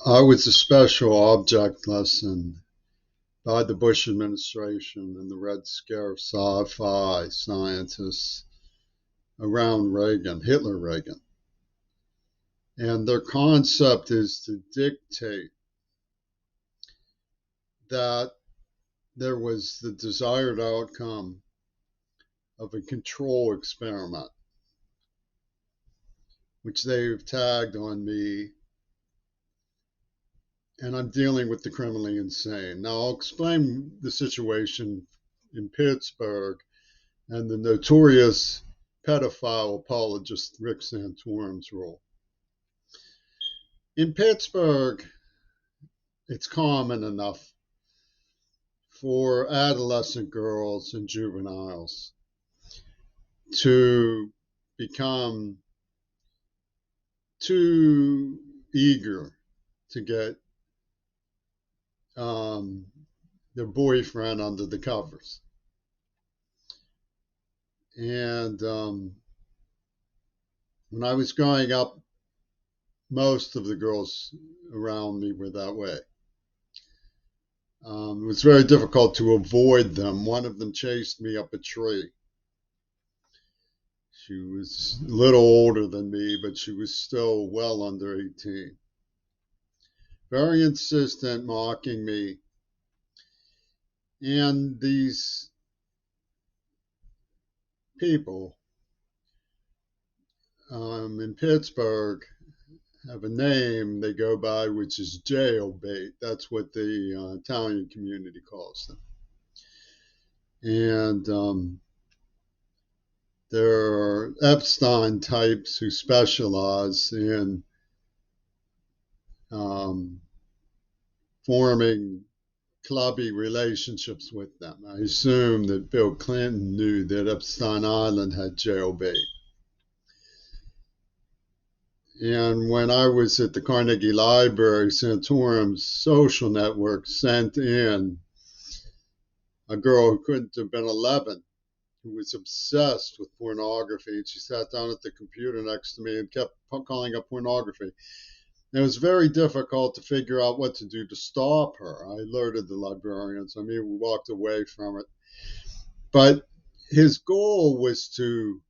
I was a special object lesson by the Bush administration and the Red Scare sci-fi scientists around Hitler Reagan. And their concept is to dictate that there was the desired outcome of a control experiment, which they've tagged on me, and I'm dealing with the criminally insane. Now, I'll explain the situation in Pittsburgh and the notorious pedophile apologist Rick Santorum's role. In Pittsburgh, it's common enough for adolescent girls and juveniles to become too eager to get their boyfriend under the covers. And when I was growing up, most of the girls around me were that way. It was very difficult to avoid them. One of them chased me up a tree. She was a little older than me, but she was still well under 18. Very insistent, mocking me. And these people in Pittsburgh have a name they go by, which is jailbait. That's what the Italian community calls them. And there are Epstein types who specialize in forming clubby relationships with them. I assume that Bill Clinton knew that Epstein Island had jailbait. And when I was at the Carnegie Library, Santorum's social network sent in a girl who couldn't have been 11, who was obsessed with pornography. And she sat down at the computer next to me and kept calling up pornography. And it was very difficult to figure out what to do to stop her. I alerted the librarians. I mean, we walked away from it. But his goal was to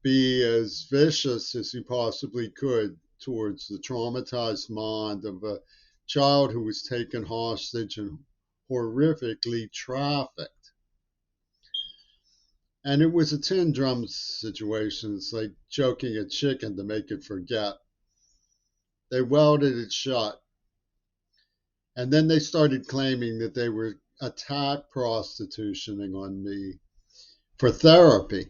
be as vicious as he possibly could towards the traumatized mind of a child who was taken hostage and horrifically trafficked. And it was a tin drum situation. It's like choking a chicken to make it forget. They welded it shut. And then they started claiming that they were attack prostitutioning on me for therapy.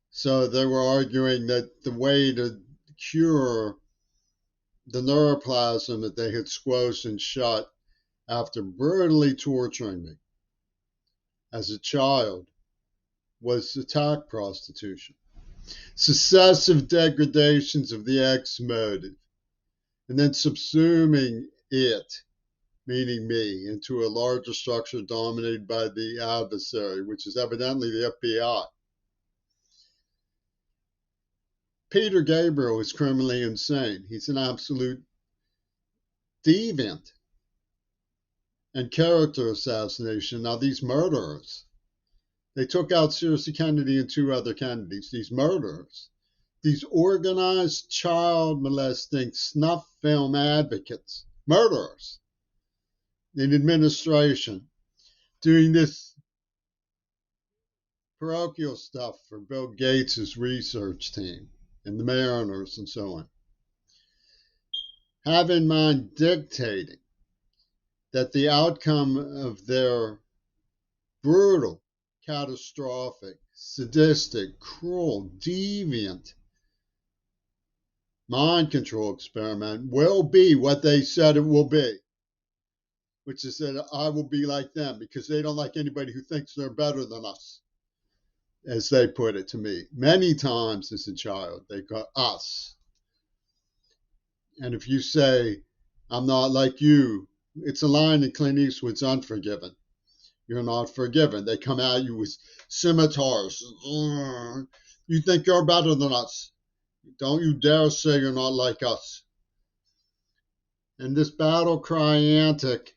So they were arguing that the way to cure the neuroplasm that they had squashed and shut after brutally torturing me as a child was attack prostitution. Successive degradations of the X motive, and then subsuming it, meaning me, into a larger structure dominated by the adversary, which is evidently the FBI. Peter Gabriel is criminally insane. He's an absolute deviant and character assassination. Now, these murderers, they took out Seriously Kennedy and two other Kennedys. These murderers, these organized child molesting snuff film advocates, murderers in administration, doing this parochial stuff for Bill Gates' research team and the Mariners and so on, have in mind dictating that the outcome of their brutal, catastrophic, sadistic, cruel, deviant mind control experiment will be what they said it will be, which is that I will be like them because they don't like anybody who thinks they're better than us, as they put it to me. Many times as a child, they call us. And if you say, I'm not like you, it's a line in Clint Eastwood's Unforgiven. You're not forgiven. They come at you with scimitars. You think you're better than us. Don't you dare say you're not like us. And this battle cry antic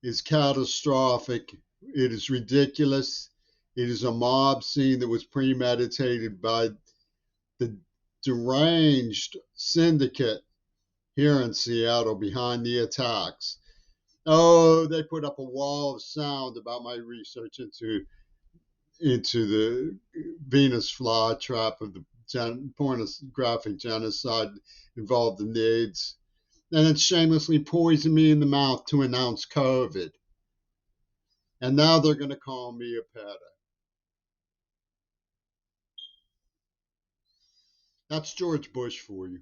is catastrophic. It is ridiculous. It is a mob scene that was premeditated by the deranged syndicate here in Seattle behind the attacks. Oh, they put up a wall of sound about my research into the Venus flytrap of the pornographic genocide involved in AIDS, and then shamelessly poisoned me in the mouth to announce COVID. And now they're going to call me a pedo. That's George Bush for you.